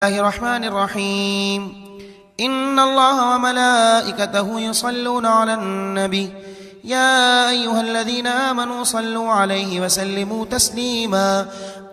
الله الرحمن الرحيم إن الله وملائكته يصلون على النبي يا أيها الذين آمنوا صلوا عليه وسلموا تسليما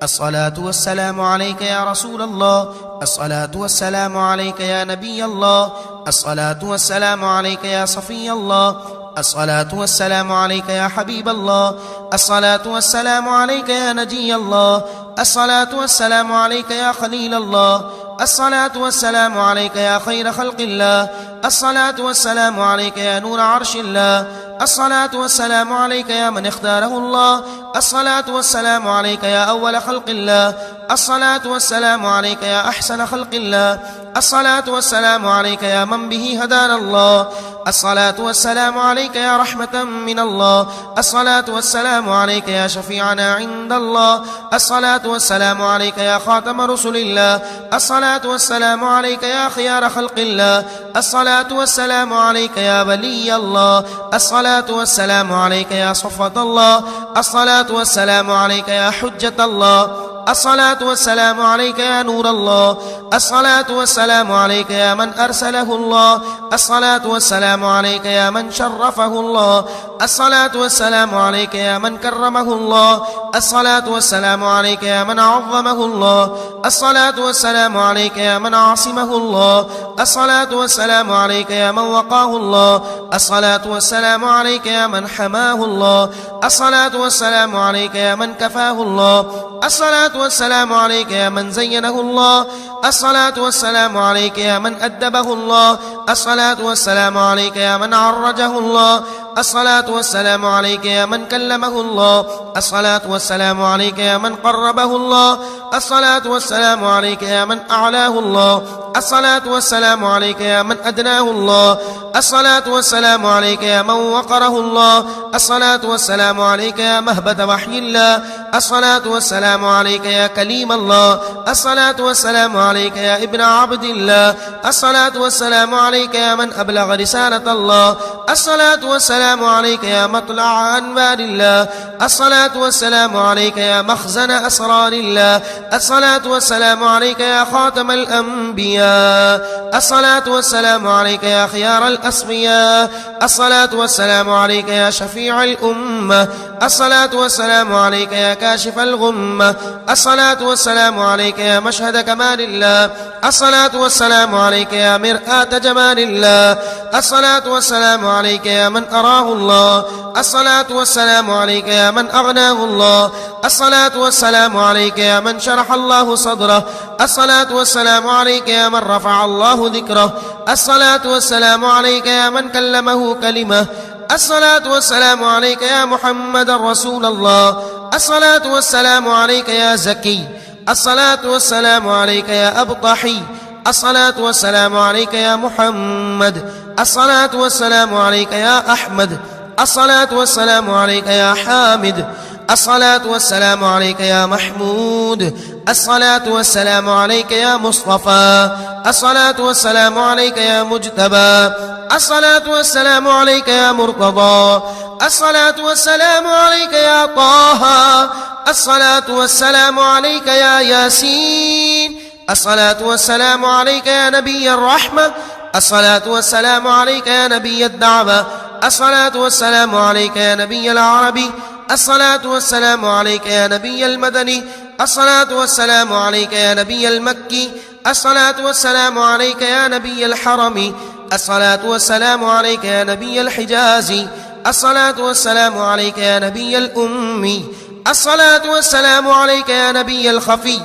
الصلاة والسلام عليك يا رسول الله الصلاة والسلام عليك يا نبي الله الصلاة والسلام عليك يا صفي الله الصلاة والسلام عليك يا حبيب الله الصلاة والسلام عليك يا نجي الله الصلاة والسلام عليك يا خليل الله الصلاة والسلام عليك يا خير خلق الله الصلاة والسلام عليك يا نور عرش الله الصلاة والسلام عليك يا من اختاره الله الصلاة والسلام عليك يا أول خلق الله الصلاة والسلام عليك يا أحسن خلق الله الصلاة والسلام عليك يا من به هدانا الله الصلاة والسلام عليك يا رحمة من الله الصلاة والسلام عليك يا شفيعنا عند الله الصلاة والسلام عليك يا خاتم رسل الله الصلاة والسلام عليك يا خيار خلق الله الصلاة والسلام عليك يا ولي الله الصلاة والسلام عليك يا صفوة الله الصلاة والسلام عليك يا حجة الله الصلاة والسلام عليك يا نور الله الصلاة والسلام عليك يا من أرسله الله الصلاة والسلام عليك يا من شرفه الله الصلاة والسلام عليك يا من كرمه الله الصلاة والسلام عليك يا من عظمه الله الصلاة والسلام عليك يا من عصمه الله الصلاة والسلام عليك يا من وقاه الله الصلاة والسلام عليك يا من حماه الله الصلاة والسلام عليك يا من كفاه الله الصلاة والسلام عليك يا من زينه الله الصلاة والسلام عليك يا من أدبه الله الصلاة والسلام عليك يا من عرجه الله الصلاة والسلام عليك يا من كلمه الله الصلاة والسلام عليك يا من قربه الله الصلاة والسلام عليك يا من أعلاه الله الصلاة والسلام عليك يا من أدناه الله الصلاة والسلام عليك يا من وقره الله الصلاة والسلام عليك يا مهبة وحي الله الصلاة والسلام عليك يا كليم الله الصلاة والسلام عليك يا ابن عبد الله الصلاة والسلام عليك يا من أبلغ رسالة الله الصلاة والسلام عليك يا مطلع أنوار الله الصلاة والسلام عليك يا مخزن أسرار الله الصلاة والسلام عليك يا خاتم الأنبياء الصلاة والسلام عليك يا خيار الأصفياء الصلاة والسلام عليك يا شفيع الأمة الصلاة والسلام عليك يا كاشف الغمة الصلاة والسلام عليك يا مشهد كمال الله الصلاة والسلام عليك يا مرآة جمال الله الصلاة والسلام عليك يا من أراه الله الصلاة والسلام عليك يا من أغناه الله الصلاة والسلام عليك يا من شرح الله صدره الصلاة والسلام عليك يا من رفع الله ذكره الصلاة والسلام عليك يا من كلمه كلمة الصلاة والسلام عليك يا محمد رسول الله الصلاة والسلام عليك يا زكي الصلاة والسلام عليك يا أبطحي الصلاة والسلام عليك يا محمد الصلاة والسلام عليك يا أحمد الصلاة والسلام عليك يا حامد الصلاة والسلام عليك يا محمود الصلاة والسلام عليك يا مصطفى الصلاة والسلام عليك يا مجتبى الصلاة والسلام عليك يا مرتضى الصلاة والسلام عليك يا طه الصلاة والسلام عليك يا ياسين الصلاة والسلام عليك يا نبي الرحمة الصلاة والسلام عليك يا نبي الدعوة الصلاة والسلام عليك يا نبي العربي الصلاة والسلام عليك يا نبي المدني الصلاة والسلام عليك يا نبي المكي الصلاة والسلام عليك يا نبي الحرم الصلاة والسلام عليك يا نبي الحجاز الصلاة والسلام عليك يا نبي الأمي الصلاة والسلام عليك يا نبي الخفي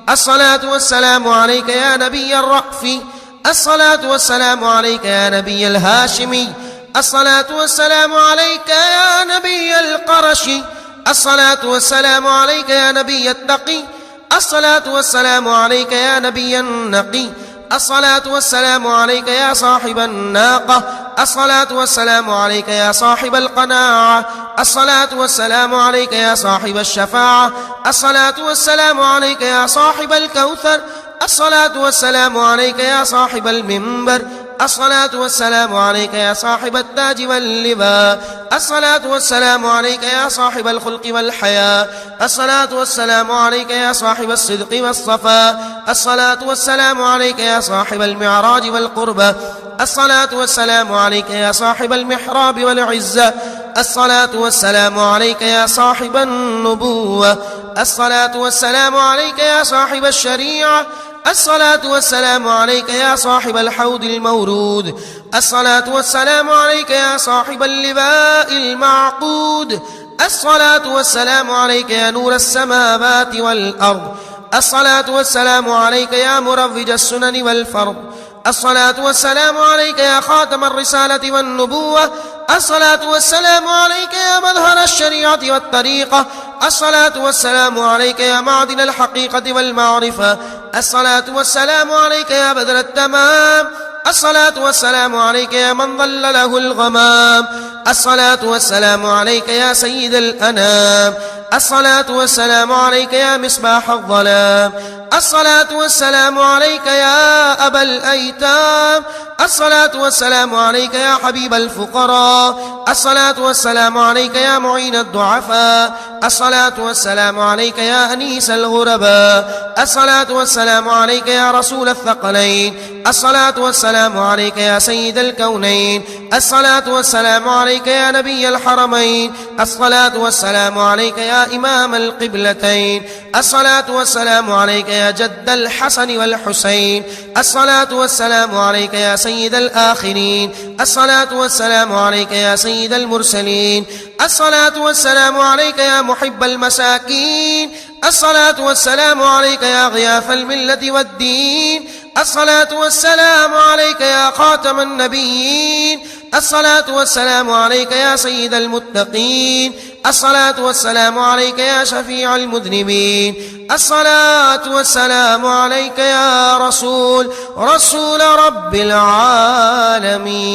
الصلاة والسلام عليك يا نبي الرأف الصلاة والسلام عليك يا نبي الهاشمي الصلاة والسلام عليك يا نبي القرش الصلاة والسلام عليك يا نبي التقي الصلاة والسلام عليك يا نبي النقي الصلاة والسلام عليك يا صاحب الناقة الصلاة والسلام عليك يا صاحب القناعة الصلاة والسلام عليك يا صاحب الشفاعة الصلاة والسلام عليك يا صاحب الكوثر الصلاة والسلام عليك يا صاحب المنبر الصلاة والسلام عليك يا صاحب التاج واللواء، الصلاة والسلام عليك يا صاحب الخلق والحياة، الصلاة والسلام عليك يا صاحب الصدق والصفاء، الصلاة والسلام عليك يا صاحب المعراج والقربة، الصلاة والسلام عليك يا صاحب المحراب والعزة، الصلاة والسلام عليك يا صاحب النبوة، الصلاة والسلام عليك يا صاحب الشريعة، الصلاة والسلام عليك يا صاحب الحوض المورود، الصلاة والسلام عليك يا صاحب اللواء المعقود، الصلاة والسلام عليك يا نور السماوات والأرض، الصلاة والسلام عليك يا مروج السنن والفرض، الصلاة والسلام عليك يا خاتم الرسالة والنبوة، الصلاة والسلام عليك يا مظهر الشريعة والطريقة، الصلاة والسلام عليك يا معدن الحقيقة والمعرفة، الصلاة والسلام عليك يا بدر التمام، الصلاة والسلام عليك يا من ظل له الغمام، الصلاة والسلام عليك يا سيد الأنام، الصلاة والسلام عليك يا مصباح الظلام، الصلاة والسلام عليك يا أبا الأيتام، الصلاة والسلام عليك يا حبيب الفقراء، الصلاة والسلام عليك يا معين الضعفاء، الصلاة والسلام عليك يا أنيس الغرباء، الصلاة والسلام عليك يا رسول الثقلين، الصلاة والسلام عليك يا سيد الكونين، الصلاة والسلام عليك يا نبي الحرمين، الصلاة والسلام عليك يا إمام القبلتين، الصلاة والسلام عليك يا جد الحسن والحسين، الصلاة والسلام عليك يا سيد الآخرين، الصلاة والسلام عليك يا سيد المرسلين، الصلاة والسلام عليك يا محب المساكين، الصلاة والسلام عليك يا غياث الملة والدين، الصلاة والسلام عليك يا خاتم النبيين، الصلاة والسلام عليك يا سيد المتقين، الصلاة والسلام عليك يا شفيع المذنبين، الصلاة والسلام عليك يا رسول رب العالمين.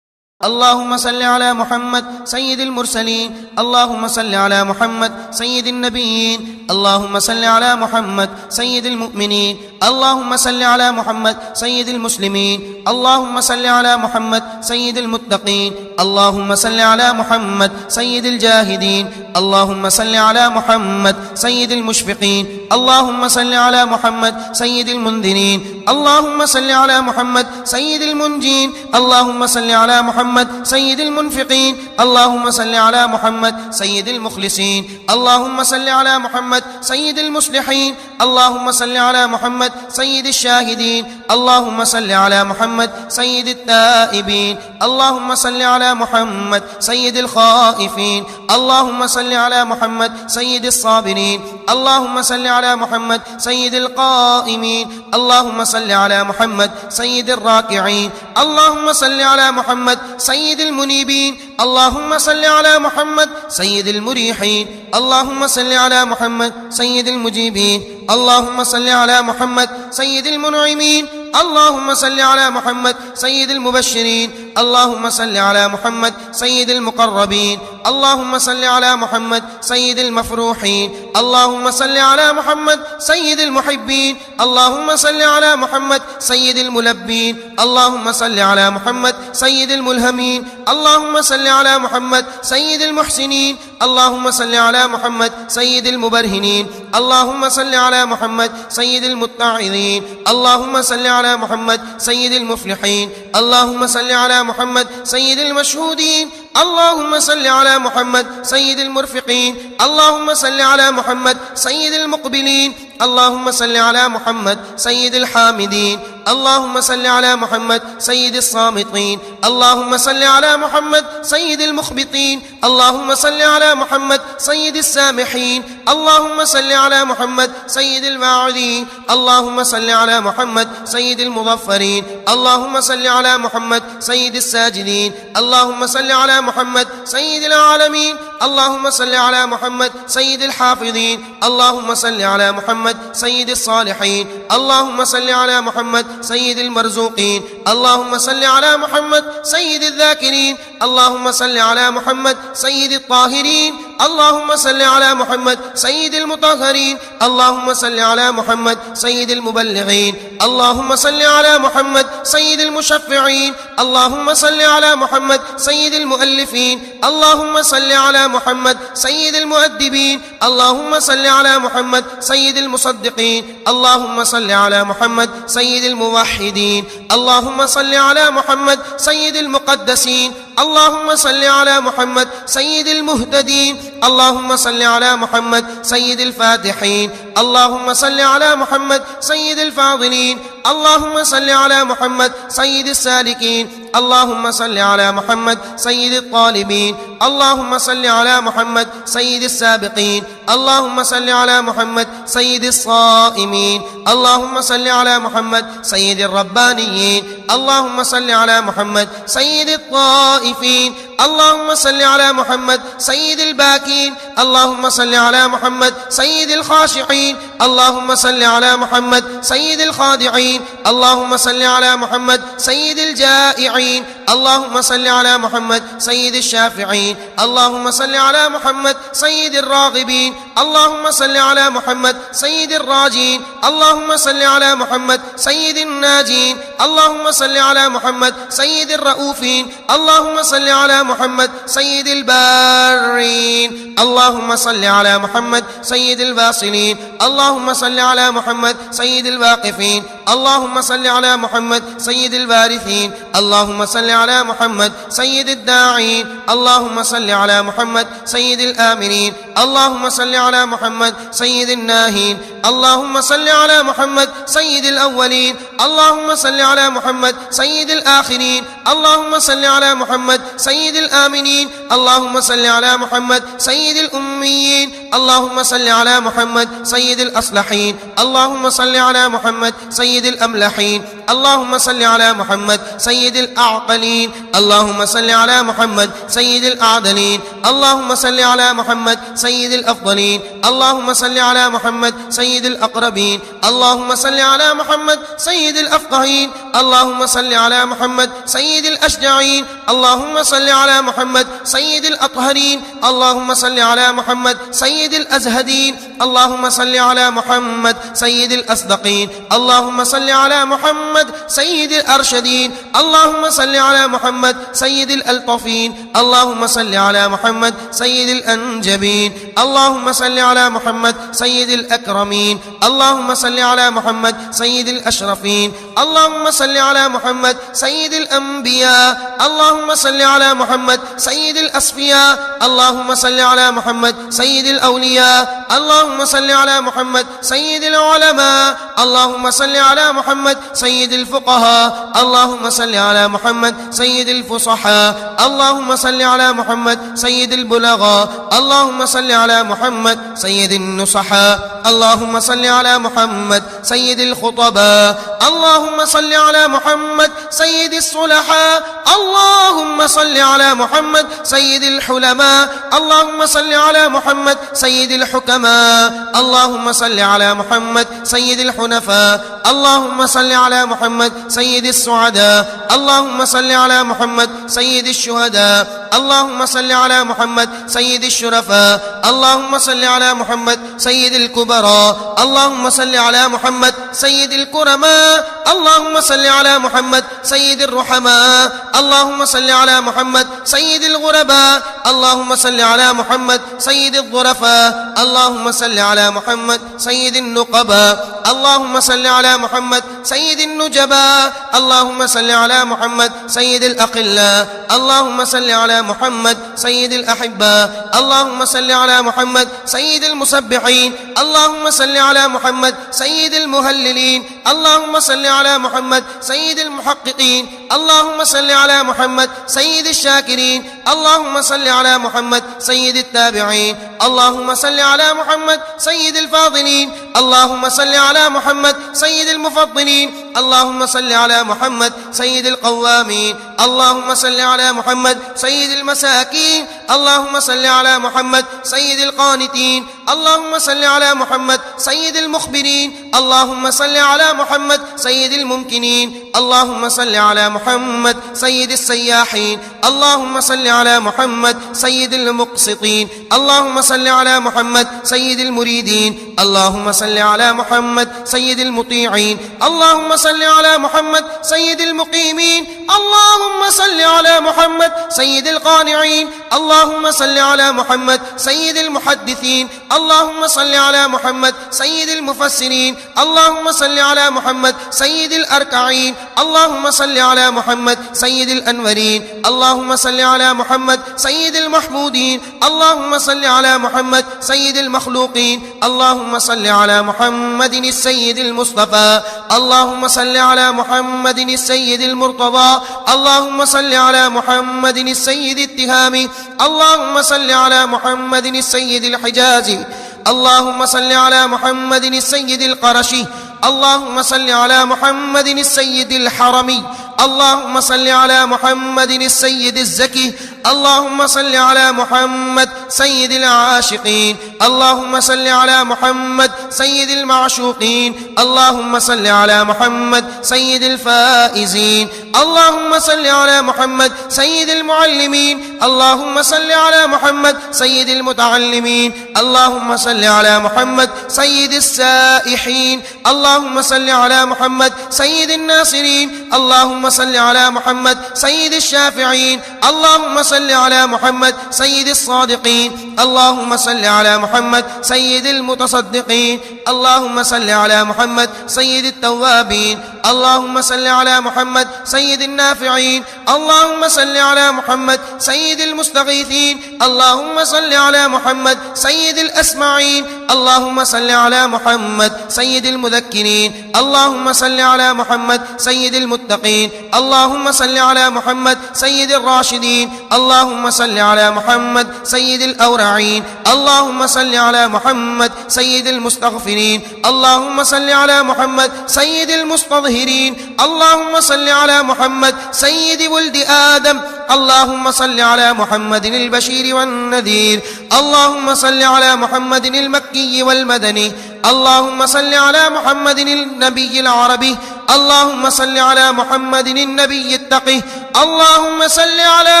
اللهم صل على محمد سيد المرسلين، اللهم صل على محمد سيد النبيين، اللهم صل على محمد سيد المؤمنين، اللهم صل على محمد سيد المسلمين، اللهم صل على محمد سيد المتقين، اللهم صل على محمد سيد الجاهدين، اللهم صل على محمد سيد المشفقين، اللهم صل على محمد سيد المنذرين، اللهم صل على محمد سيد المنجين، اللهم صل على محمد سيد المنفقين، اللهم صل على محمد سيد المخلصين، اللهم صل على محمد سيد المصلحين، اللهم صل على محمد سيد الشاهدين، اللهم صل على محمد سيد التائبين، اللهم صل على محمد سيد الخائفين، اللهم صل على محمد سيد الصابرين، اللهم صل على محمد سيد القائمين، اللهم صل على محمد سيد الراكعين، اللهم صل على محمد سيد المنيبين، اللهم صل على محمد سيد المريحين، اللهم صل على محمد سيد المجيبين، اللهم صل على محمد سيد المنعمين، اللهم صل على محمد سيد المبشرين، اللهم صل على محمد سيد المقربين، اللهم صل على محمد سيد المفروحين، اللهم صل على محمد سيد المحبين، اللهم صل على محمد سيد الملبين، اللهم صل على محمد سيد الملهمين، اللهم صل على محمد سيد المحسنين، اللهم صل على محمد سيد المبرهنين، اللهم صل على محمد سيد المتعظين، اللهم صل على محمد سيد المفلحين، اللهم صل على محمد سيد المشهودين، اللهم صل على محمد سيد المرفقين، اللهم صل على محمد سيد المقبلين، اللهم صل على محمد سيد الحامدين، اللهم صل على محمد سيد الصامتين، اللهم صل على محمد سيد المخبتين، اللهم صل على محمد سيد السامحين، اللهم صل على محمد سيد الواعظين، اللهم صل على محمد سيد المظفرين، اللهم صل على محمد سيد الساجدين، اللهم صل على محمد سيد العالمين، اللهم صل على محمد سيد الحافظين، اللهم صل على محمد سيد الصالحين، اللهم صل على محمد سيد المرزوقين، اللهم صل على محمد سيد الذاكرين، اللهم صل على محمد سيد الطاهرين، اللهم صل على محمد سيد المطهرين اللهم صل على محمد سيد المبلغين اللهم صل على محمد سيد المشفعين اللهم صل على محمد سيد المؤلفين اللهم صل على محمد سيد المؤدبين اللهم صل على محمد سيد المصدقين اللهم صل على محمد سيد الموحدين اللهم صل على محمد سيد المقدسين اللهم صل على محمد سيد المهتدين اللهم صل على محمد سيد الفاتحين اللهم صل على محمد سيد الفاضلين اللهم صل على محمد سيد السالكين اللهم صل على محمد سيد الطالبين اللهم صل على محمد سيد السابقين اللهم صل على محمد سيد الصائمين اللهم صل على محمد سيد الربانيين اللهم صل على محمد سيد الطائفين اللهم صل على محمد سيد الباكين اللهم صل على محمد سيد الخاشعين اللهم صل على محمد سيد الخادعين اللهم صل على محمد سيد الجائعين اللهم صل على محمد سيد الشافعين اللهم صل على محمد سيد الراغبين اللهم صل على محمد سيد الراجين اللهم صل على محمد سيد الناجين اللهم صل على محمد سيد الرؤوفين اللهم صل على محمد سيد البارين اللهم صل على محمد سيد الباصلين اللهم صل على محمد سيد الواقفين اللهم صل على محمد سيد الوارثين اللهم صل على محمد سيد الداعين اللهم صل على محمد سيد الآمرين اللهم صل على محمد سيد الناهين اللهم صل على محمد سيد الأولين اللهم صل على محمد سيد الآخرين اللهم صل على محمد سيد الآمنين اللهم صل على محمد سيد الأميين اللهم صل على محمد سيد الأصلحين اللهم صل على محمد سيد الأملحين اللهم صل على محمد سيد الأعقلين اللهم صل على محمد سيد الأعدلين اللهم صل على محمد سيد الأفضلين اللهم صل على محمد سيد الأقربين اللهم صل على محمد سيد الأفقهين اللهم صل على محمد سيد الأشجعين اللهم صل على محمد سيد الأطهرين اللهم صل على محمد سيد الأزهدين اللهم صل على محمد سيد الأصدقين اللهم صل على محمد سيد الأرشدين اللهم صل على محمد سيد الألطفين اللهم صل على محمد سيد الأنجبين اللهم صل على محمد سيد الأكرمين اللهم صل على محمد سيد الأشرفين اللهم صل على محمد سيد الأنبياء اللهم صل على محمد سيد الأصفياء اللهم صل على محمد سيد الأولياء اللهم صل على محمد سيد العلماء اللهم صل على محمد سيد الفقهاء اللهم صل على محمد سيد الفصحاء اللهم صل على محمد سيد البلغاء اللهم صل على محمد سيد النصحاء اللهم صل على محمد سيد الخطباء اللهم صل على محمد سيد الصلحاء اللهم صل على محمد سيد الحلماء اللهم صل على محمد سيد الحكماء اللهم صل على محمد سيد الحنفاء اللهم صل على محمد سيد السعداء اللهم صل على محمد سيد الشهداء اللهم صل على محمد سيد الشرفاء اللهم صل على محمد سيد الكبراء اللهم صل على محمد سيد الكرماء اللهم صل على محمد سيد الرحماء اللهم صل على محمد سيد الغرباء اللهم صل على محمد سيد الظرفاء اللهم صل على محمد سيد النقباء اللهم صل على محمد سيد النجباء اللهم صل على محمد سيد الأقلاء اللهم صل على محمد سيد الأحباء اللهم صل على محمد سيد المسبحين اللهم صل على محمد سيد المهللين اللهم صل على محمد سيد المحققين اللهم صل على محمد سيد الشاكرين اللهم صل على محمد سيد التابعين اللهم صل على محمد سيد الفاضلين اللهم صل على محمد سيد المفضلين اللهم صل على محمد سيد القوامين اللهم صل على محمد سيد المساكين اللهم صل على محمد سيد القانتين اللهم صل على محمد سيد المخبرين اللهم صل على محمد سيد الممكنين اللهم صل على محمد سيد السياحين اللهم صل على محمد سيد المقسطين. اللهم صل على محمد سيد المريدين. اللهم صل على محمد سيد المطيعين. اللهم صل على محمد سيد المقيمين. اللهم صل على محمد سيد القانعين. اللهم صل على محمد سيد المحدثين. اللهم صل على محمد سيد المفسرين. اللهم صل على محمد سيد الأركعين. اللهم صل على محمد سيد الأنورين. اللهم صل على محمد سيد المحمودين. اللهم صل على محمد سيد المخلوقين. اللهم صل على محمد السيد المصطفى. اللهم صل على محمد السيد المرتضى. اللهم صل على محمد السيد التهامي. اللهم صل على محمد السيد الحجازي. اللهم صل على محمد السيد القرشي. اللهم صل على محمد السيد الحرمي. اللهم صل على محمد السيد الزكي. اللهم صل على محمد سيد العاشقين. اللهم صل على محمد سيد المعشوقين. اللهم صل على محمد سيد الفائزين. اللهم صل على محمد سيد المعلمين. اللهم صل على محمد سيد المتعلمين. اللهم صل على محمد سيد السائحين. اللهم صل على محمد سيد الناصرين. اللهم صل على محمد سيد الشافعين. اللهم صل على محمد سيد الصادقين. اللهم صل على محمد سيد المتصدقين. اللهم صل على محمد سيد التوابين. اللهم صل على محمد سيد النافعين. اللهم صل على محمد سيد المستغيثين. اللهم صل على محمد سيد الأسمعين. اللهم صل على محمد سيد المذكرين. اللهم صل على محمد سيد المتقين. اللهم صل على محمد سيد الراشدين. اللهم صل على محمد سيد الأورعين. اللهم صل على محمد سيد المستغفرين. اللهم صل على محمد سيد المستظهرين. اللهم صل على محمد سيد ولد آدم. اللهم صل على محمد البشير والنذير. اللهم صل على محمد المكي والمدني. اللهم صل على محمد النبي العربي. اللهم صل على محمد النبي التقي. اللهم صل على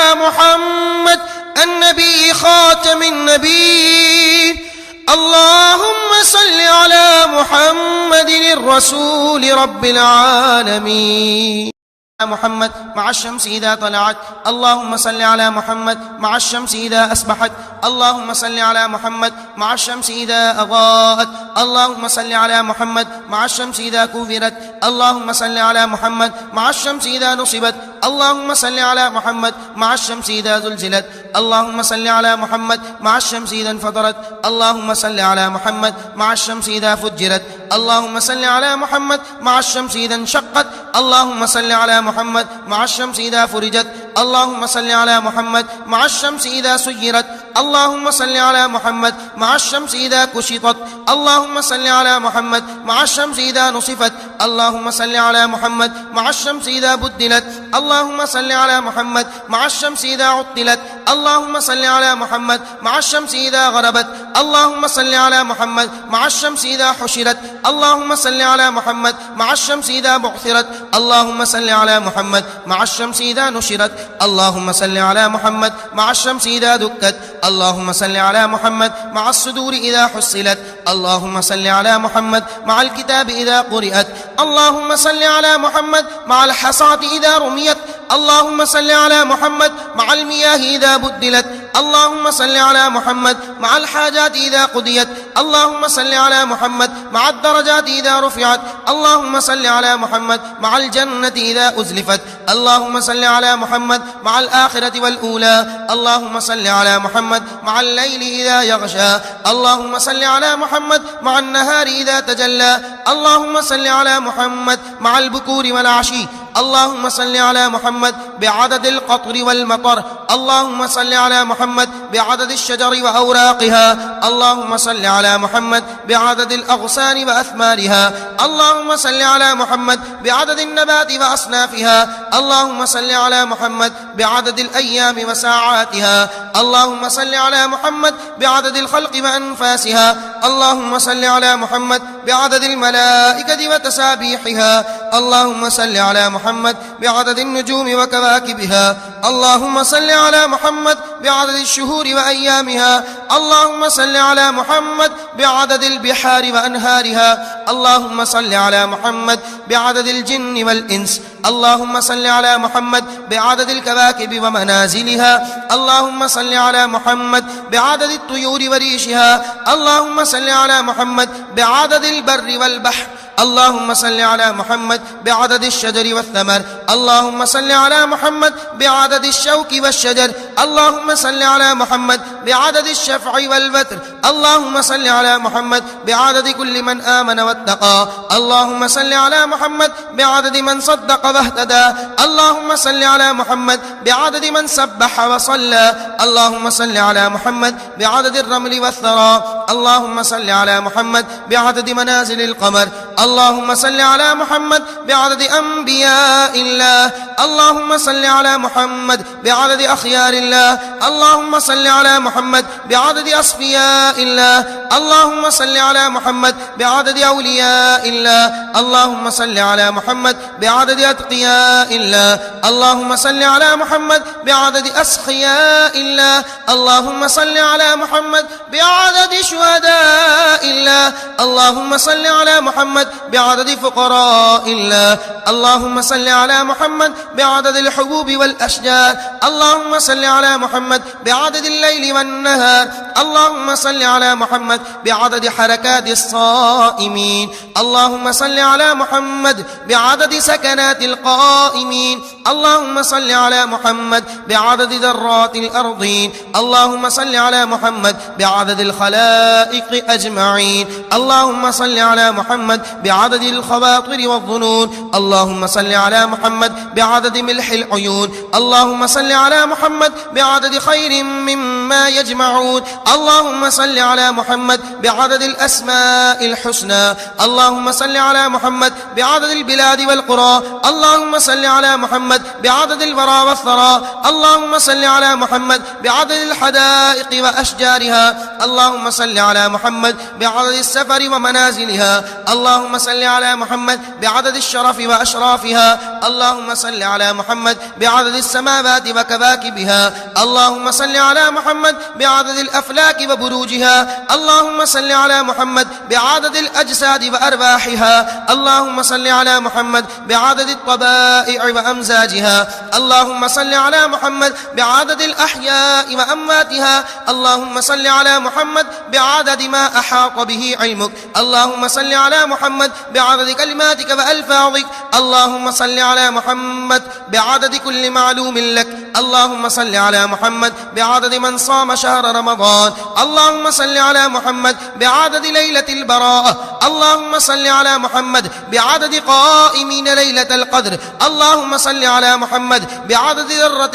محمد النبي خاتم النبي. اللهم صل على محمد الرسول رب العالمين. محمد مع الشمس إذا طلعت. اللهم صل على محمد مع الشمس إذا أصبحت. اللهم صل على محمد مع الشمس إذا أضاءت. اللهم صل على محمد مع الشمس إذا كورت. اللهم صل على محمد مع الشمس إذا نصبت. اللهم صل على محمد مع الشمس إذا زلزلت. اللهم صل على محمد مع الشمس إذا انفطرت. اللهم صل على محمد مع الشمس إذا فجرت. اللهم صل على محمد مع الشمس إذا انشقت. اللهم صل على محمد مع الشمس إذا فرجت. اللهم صل على محمد مع الشمس إذا سيرت. اللهم صل على محمد مع الشمس إذا كشطت. اللهم صل على محمد مع الشمس إذا نصفت. اللهم صل على محمد مع الشمس إذا بدلت. اللهم صل على محمد مع الشمس إذا عطلت. اللهم صل على محمد مع الشمس إذا غربت. اللهم صل على محمد مع الشمس إذا حشرت. اللهم صل على محمد مع الشمس إذا بعثرت. اللهم صل على محمد مع الشمس إذا نشرت. اللهم صل على محمد مع الشمس إذا دكت. اللهم صل على محمد مع الصدور إذا حصلت. اللهم صل على محمد مع الكتاب إذا قرئت. اللهم صل على محمد مع الحصاة إذا رميت. اللهم صل على محمد مع المياه إذا بدلت. اللهم صل على محمد مع الحاجات إذا قضيت. اللهم صل على محمد مع الدرجات إذا رفعت. اللهم صل على محمد مع الجنة إذا أزلفت. اللهم صل على محمد مع الآخرة والأولى. اللهم صل على محمد مع الليل إذا يغشى. اللهم صل على محمد مع النهار إذا تجلى. اللهم صل على محمد مع البكور والعشي. اللهم صل على محمد بعدد القطر والمطر. اللهم صل على محمد بعدد الشجر وأوراقها. اللهم صل على محمد بعدد الأغصان وأثمارها. اللهم صل على محمد بعدد النبات وأصنافها. اللهم صل على محمد بعدد الأيام وساعاتها. اللهم صل على محمد بعدد الخلق وأنفاسها. اللهم صل على محمد بعدد الملائكة وتسابيحها. اللهم صل على محمد بعدد النجوم وكواكبها كواكبها. اللهم صل على محمد بعدد الشهور وأيامها. اللهم صل على محمد بعدد البحار وأنهارها. اللهم صل على محمد بعدد الجن والإنس. اللهم صل على محمد بعدد الكواكب ومنازلها. اللهم صل على محمد بعدد الطيور وريشها. اللهم صل على محمد بعدد البر والبحر. اللهم صل على محمد بعدد الشجر والثمر. اللهم صل على محمد بعدد الشوك والشجر. اللهم صل على محمد بعدد الشفع والوتر. اللهم صل على محمد بعدد كل من آمن واتقى. اللهم صل على محمد بعدد من صدق واهتدى. اللهم صل على محمد بعدد من سبح وصلى. اللهم صل على محمد بعدد الرمل والثرى. اللهم صل على محمد بعدد منازل القمر. اللهم صل على محمد بعدد أنبياء الله. اللهم صل على محمد بعدد أخيار الله. اللهم صل على محمد بعدد أصفياء الله. اللهم صل على محمد بعدد أولياء الله. اللهم صل على محمد بعدد أتقياء الله. اللهم صل على محمد بعدد أسخياء الله. اللهم صل على محمد بعدد شهداء الله. اللهم صل على محمد بعدد فقراء الله. اللهم صل على محمد بعدد الحبوب والأشجار. اللهم صل على محمد بعدد الليل والنهار. اللهم صل على محمد بعدد حركات الصائمين. اللهم صل على محمد بعدد سكنات القائمين. اللهم صل على محمد بعدد ذرات الأرضين. اللهم صل على محمد بعدد الخلائق أجمعين. اللهم صل على محمد بعدد الخواطر والظنون. اللهم صل على محمد بعدد ملح العيون. اللهم صل على محمد بعدد خير مما يجمعون. اللهم صل على محمد بعدد الأسماء الحسنى. اللهم صل على محمد بعدد البلاد والقرى. اللهم صل على محمد بعدد الورى والثرى. اللهم صل على محمد بعدد الحدائق وأشجارها. اللهم صل على محمد بعدد السفر ومنازلها. اللهم صل على محمد بعدد الشرف وأشرافها. اللهم صل على محمد بعدد السماوات وكواكبها. اللهم صل على محمد بعدد الأفلاك وبروجها. اللهم صل على محمد بعدد الأجساد وأرواحها. اللهم صل على محمد بعدد الطبائع وأمزاجها. اللهم صل على محمد بعدد الأحياء وأمواتها. اللهم صل على محمد بعدد ما أحاط به علمك. اللهم صل على محمد بعدد كلماتك وألفاظك. اللهم صل على محمد بعدد كل معلوم لك. اللهم صل على محمد بعدد من صام شهر رمضان. اللهم صل على محمد بعدد ليلة البراءة. اللهم صل على محمد بعدد قائمين ليلة القدر. اللهم صل على محمد بعدد ذرة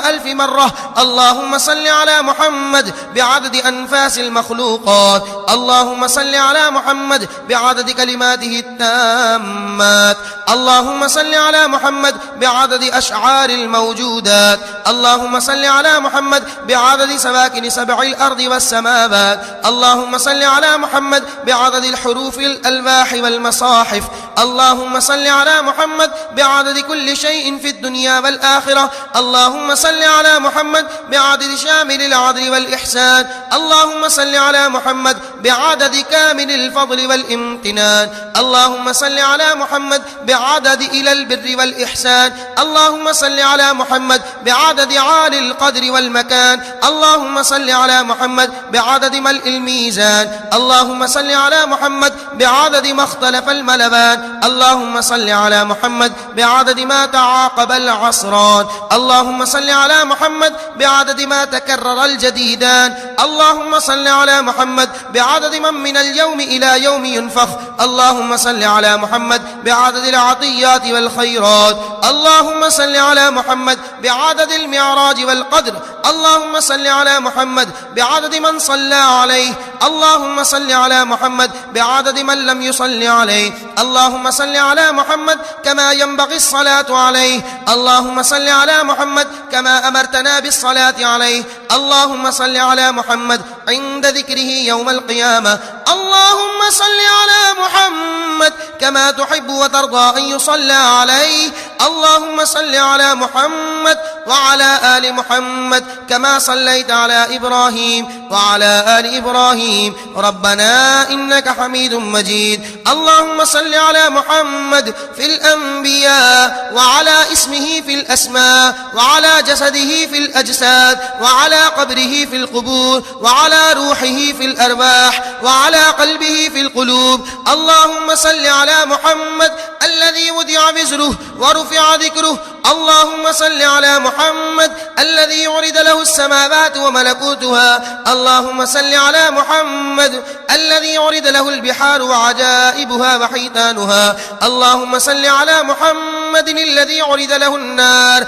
ألف مرة. اللهم صل على محمد بعدد أنفاس المخلوقات. اللهم صل على محمد بعدد كلماته التامات. اللهم صل على محمد بعدد أشعار الموجودات. اللهم صل على محمد بعدد سواكن سبع الأرض والسماوات. اللهم صل على محمد بعدد الحروف الألواح والمصاحف. اللهم صل على محمد بعدد كل شيء في الدنيا والآخرة. اللهم صل على محمد بعدد شامل العدل والإحسان. اللهم صل على محمد بعدد كامل الفضل والامتنان. اللهم صل على محمد بعدد إلى البر والإحسان. اللهم صل على محمد بعدد عالي القدر والمكان. اللهم صل على محمد بعدد ملء الميزان. اللهم صل على محمد بعدد ما اختلف الملبان. اللهم صل على محمد بعدد ما تعاقب العصران. اللهم صل على محمد بعدد ما تكرر الجديدان. اللهم صل على محمد بعدد من اليوم إلى يوم ينفخ. اللهم صل على محمد بعدد العطيات والخيرات. اللهم صل على محمد بعدد المعراج والقدر. اللهم صل على محمد بعدد من صلى عليه. اللهم صل على محمد بعدد من لم يصل عليه. اللهم صل على محمد كما ينبغي الصلاة عليه. اللهم صل على محمد كما أمرتنا بالصلاة عليه. اللهم صل على محمد عند ذكره يوم القيامة. اللهم صل على محمد كما تحب وترضى أن يصلى عليه. اللهم صل على محمد وعلى آل محمد كما صليت على إبراهيم وعلى آل إبراهيم ربنا إنك حميد مجيد. اللهم صل على محمد في الأنبياء وعلى اسمه في الأسماء وعلى جسده في الأجساد وعلى قبره في القبور وعلى روحه في الأرواح وعلى قلبه في القلوب. اللهم صل على محمد الذي وضع وزره ورفع ذكره. اللهم صل على محمد الذي يعرض له السماوات وملكوتها. اللهم صل على محمد الذي يعرض له البحار وعجائبها وحيتانها. اللهم صل على محمد الذي عرض له النار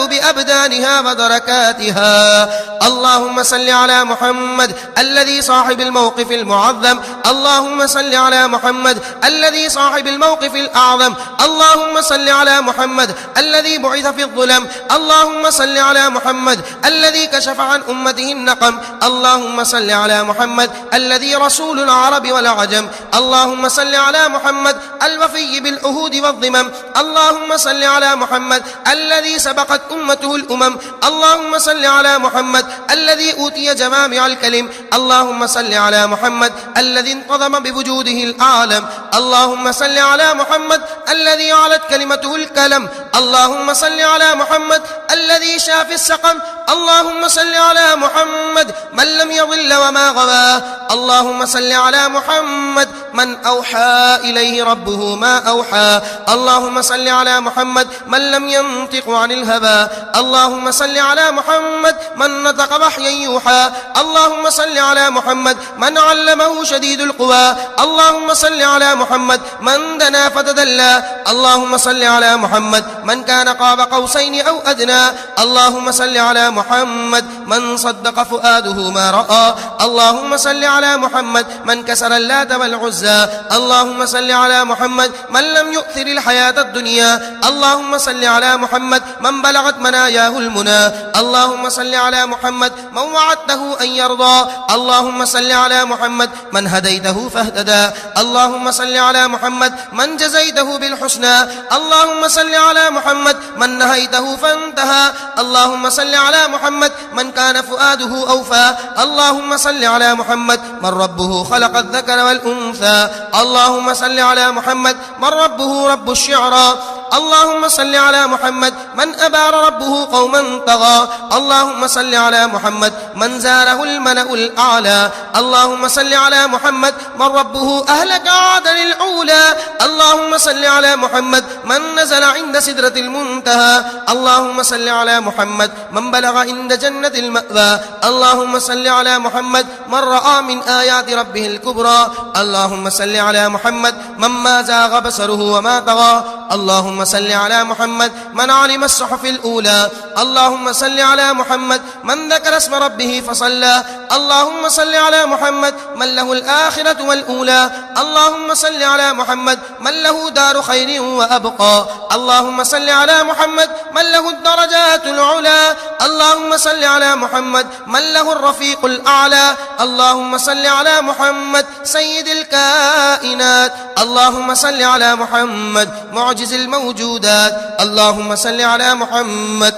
بأبدانها ودركاتها. اللهم صل على محمد الذي صاحب الموقف المعظم. اللهم صل على محمد الذي صاحب الموقف الأعظم. اللهم صل على محمد الذي بعث في الظلم. اللهم صل على محمد الذي كشف عن أمته النقم. اللهم صل على محمد الذي رسول العرب والعجم. اللهم صل على محمد الوفي بالعهود والضمم. اللهم صل على محمد الذي سبقت أمته الأمم. اللهم صل على محمد الذي أوتي جوامع الكلم. اللهم صل على محمد الذي انتظم بوجوده العالم. اللهم صل على محمد الذي علت كلمته الكلم. اللهم صل على محمد الذي شاف السقم. اللهم صل على محمد من لم يضل وما غوى. اللهم صل على محمد من أوحى إليه ربه ما أوحى. اللهم صل على محمد من لم ينطق عن الهوى. اللهم صل على محمد من نطق وحيا يوحى. اللهم صل على محمد من علمه شديد القوى. اللهم صل على محمد من دنا فتدلى. اللهم صل على محمد من كان قاب قوسين أو أدنى. اللهم صل على محمد من صدق فؤاده ما رأى. اللهم صل على محمد من كسر اللات والعزى. اللهم صل على محمد من لم يؤثر الحياة الدنيا. اللهم صل على محمد من بلغت مناياه المنى. اللهم صل على محمد من وعدته أن يرضى. اللهم صل على محمد من هديته فاهتدى. اللهم صل على محمد من جزيته بالحسنى. اللهم صل على محمد من نهيته فانتهى. اللهم صل على محمد من كان فؤاده أوفى. اللهم صل على محمد من ربه خلق الذكر والأنثى. اللهم صل على محمد من ربه رب الشعرى. اللهم صل على محمد من أبار ربه قوما طغى. اللهم صل على محمد من زاره الملأ الأعلى. اللهم صل على محمد من ربه أهلك عادا الأولى. اللهم صل على محمد من نزل عند سدرة المنتهى. اللهم صل على محمد من بلغ عند جنة المأوى. اللهم صل على محمد من رأى من آيات ربه الكبرى. اللهم صل على محمد من ما زاغ بصره وما طغى. اللهم صل على محمد من علم الصحف الأولى. اللهم صل على محمد من ذكر اسم ربه فصلى. اللهم صل على محمد من له الآخرة والأولى. اللهم صل على محمد من له دار خير وأبقى. اللهم صل على محمد من له الدرجات العلى. اللهم صل على محمد من له الرفيق الأعلى. اللهم صل على محمد سيد الكائنات. اللهم صل على محمد معجز الموجودات. اللهم صل على محمد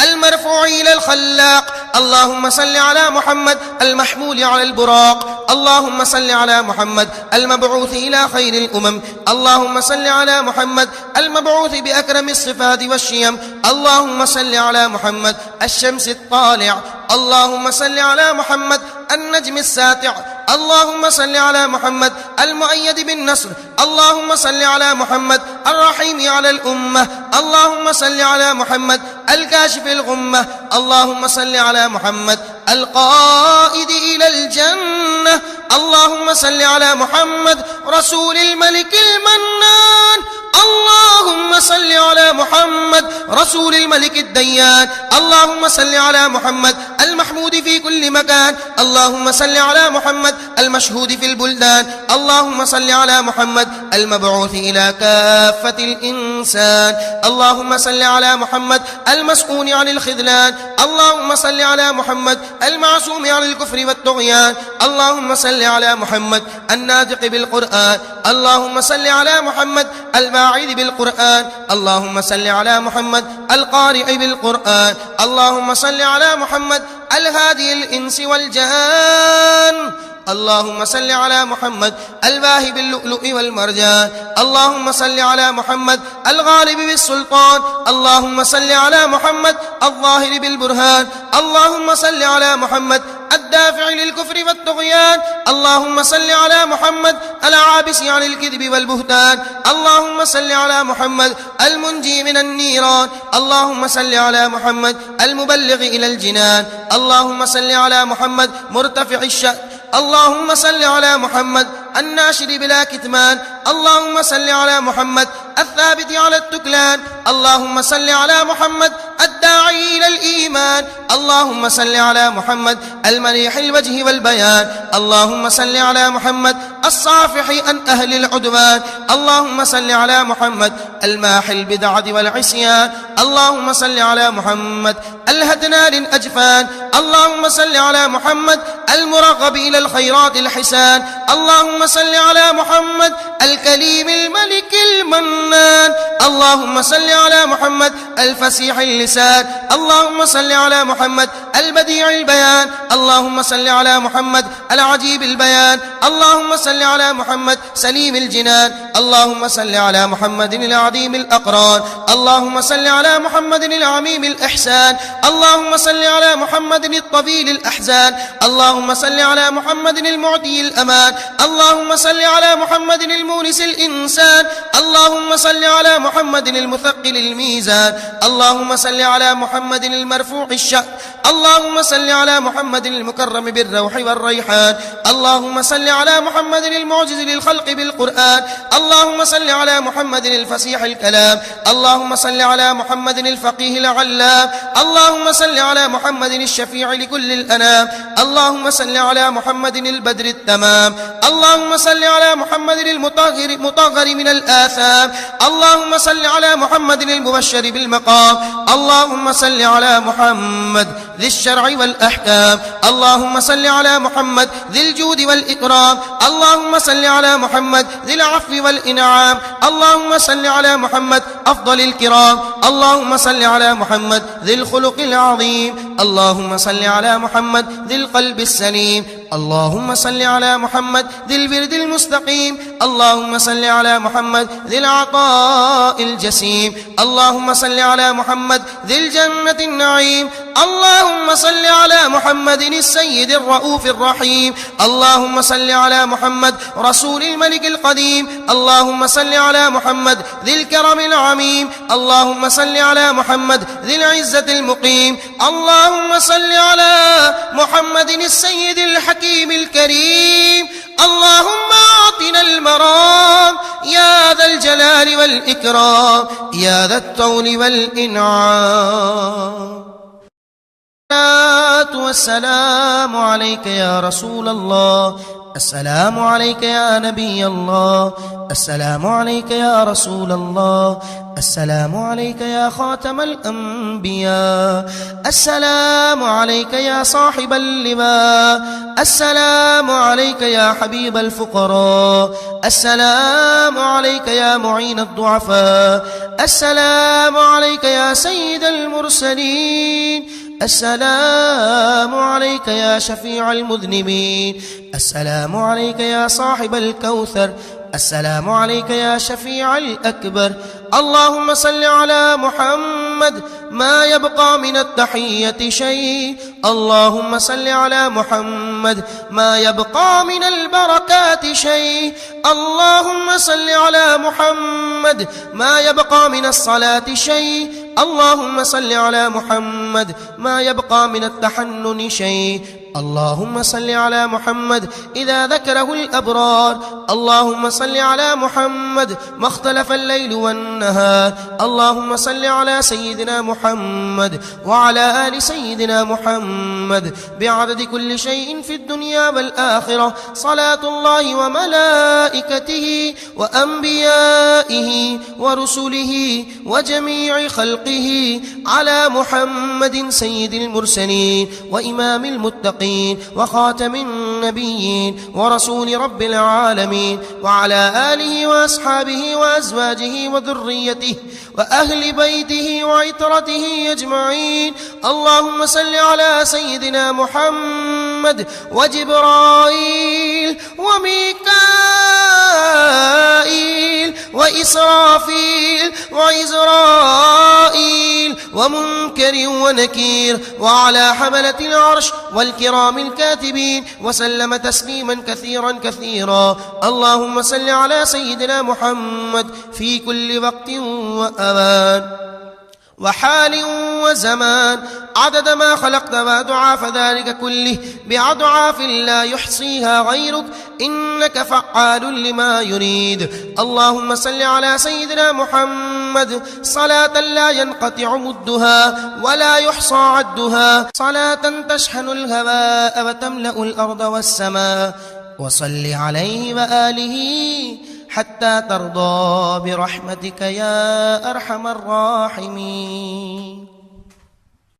المرفوع إلى الخلاق. اللهم صل على محمد المحمول على البراق. اللهم صل على محمد المبعوث إلى خير الأمم. اللهم صل على محمد المبعوث بأكرم الصفات والشيم. اللهم صل على محمد الشمس الطالع. اللهم صل على محمد النجم الساطع. اللهم صل على محمد المؤيد بالنصر. اللهم صل على محمد الرحيم على الأمة. اللهم صل على محمد الكاشف الغمة. اللهم صل على محمد القائد إلى الجنة. اللهم صل على محمد رسول الملك المنان. اللهم صل على محمد رسول الملك الديان. اللهم صل على محمد المحمود في كل مكان. اللهم صل على محمد المشهود في البلدان. اللهم صل على محمد المبعوث إلى كافة الإنسان. اللهم صل على محمد المسؤول عن الخذلان. اللهم صل على محمد المعصوم عن الكفر والطغيان. اللهم صل على محمد الناطق بالقرآن. اللهم صل على محمد الواعظ بالقرآن. اللهم صل على محمد القارئ بالقرآن. اللهم صل على محمد الهادي الإنس والجان. اللهم صل على محمد الواهب اللؤلؤ والمرجان. اللهم صل على محمد الغالب بالسلطان. اللهم صل على محمد الظاهر بالبرهان. اللهم صل على محمد الدافع للكفر والطغيان. اللهم صل على محمد العابس عن الكذب والبهتان. اللهم صل على محمد المنجي من النيران. اللهم صل على محمد المبلغ إلى الجنان. اللهم صل على محمد مرتفع الشأن. اللهم صل على محمد الناشر بلا كتمان. اللهم صل على محمد الثابت على التكلان. اللهم صل على محمد الداعي إلى الإيمان. اللهم صل على محمد المريح الوجه والبيان. اللهم صل على محمد الصافح عن أهل العدوان. اللهم صل على محمد الماحي البدعة والعصيان. اللهم صل على محمد الهدنا للأجفان. اللهم صل على محمد المرغب إلى الخيرات الحسان. اللهم صل على محمد الكليم الملك المنان. اللهم صل على محمد الفسيح اللسان. اللهم صل على محمد البديع البيان. اللهم صل على محمد العجيب البيان. اللهم صل على محمد سليم الجنان. اللهم صل على محمد العظيم الأقران. اللهم صل على محمد العميم الإحسان. اللهم صل على محمد الطويل الأحزان. اللهم صل على محمد المعطي الأمان. اللهم صل على محمد المونس الإنسان. اللهم صل على محمد المثقل الميزان. اللهم صل على محمد المرفوع الشأن. اللهم صل على محمد المكرم بالروح والريحان. اللهم صل على محمد المعجز للخلق بالقرآن. اللهم صل على محمد الفصيح الكلام. اللهم صل على محمد الفقيه العلام. اللهم صل على محمد الشفيع لكل الأنام. اللهم صل على محمد البدر التمام. اللهم صل على محمد المطهر من الآثام. اللهم صل على محمد المبشر بالمقام. اللهم صل على محمد ذي الشرع والأحكام. اللهم صل على محمد ذي الجود والإكرام. اللهم صل على محمد ذي العفو والإنعام. اللهم صل على محمد أفضل الكرام. اللهم صل على محمد ذي الخلق العظيم. اللهم صل على محمد ذي القلب السليم. اللهم صل على محمد ذي البرد المستقيم. اللهم صل على محمد ذي العطاء الجسيم. اللهم صل على محمد ذي الجنة النعيم. اللهم صل على محمد السيد الرؤوف الرحيم. اللهم صل على محمد رسول الملك القديم. اللهم صل على محمد ذي الكرم العميم. اللهم صل على محمد ذي العزة المقيم. اللهم صل على محمد السيد الحكيم الكريم. اللهم أعطنا المرام يا ذا الجلال والإكرام يا ذا الطول والإنعام. الصلاة والسلام عليك يا رسول الله. السلام عليك يا نبي الله. السلام عليك يا رسول الله. السلام عليك يا خاتم الأنبياء. السلام عليك يا صاحب اللواء. السلام عليك يا حبيب الفقراء. السلام عليك يا معين الضعفاء. السلام عليك يا سيد المرسلين. السلام عليك يا شفيع المذنبين. السلام عليك يا صاحب الكوثر. السلام عليك يا شفيع الأكبر. اللهم صل على محمد ما يبقى من التحية شيء. اللهم صل على محمد ما يبقى من البركات شيء. اللهم صل على محمد ما يبقى من الصلاة شيء. اللهم صل على محمد ما يبقى من التحنن شيء. اللهم صل على محمد إذا ذكره الأبرار. اللهم صل على محمد ما اختلف الليل والنهار. اللهم صل على سيدنا محمد وعلى آل سيدنا محمد بعدد كل شيء في الدنيا والآخرة. صلاة الله وملائكته وأنبيائه ورسله وجميع خلقه على محمد سيد المرسلين وإمام المتقين وخاتم النبيين ورسول رب العالمين، وعلى آله وأصحابه وأزواجه وذريته وأهل بيته وعترته أجمعين. اللهم صل على سيدنا محمد وجبرائيل وميكائيل وإسرافيل وعزرائيل ومنكر ونكير وعلى حملة العرش والكرام الكاتبين وسلم تسليما كثيرا كثيرا. اللهم صل على سيدنا محمد في كل وقت وأوان وحال وزمان عدد ما خلقت وأضعاف ذلك كله بأضعاف لا يحصيها غيرك، إنك فعال لما يريد. اللهم صل على سيدنا محمد صلاة لا ينقطع مدها ولا يحصى عدها، صلاة تشحن الهواء وتملأ الأرض والسماء. وصل عليه وآله حتى ترضى برحمتك يا أرحم الراحمين.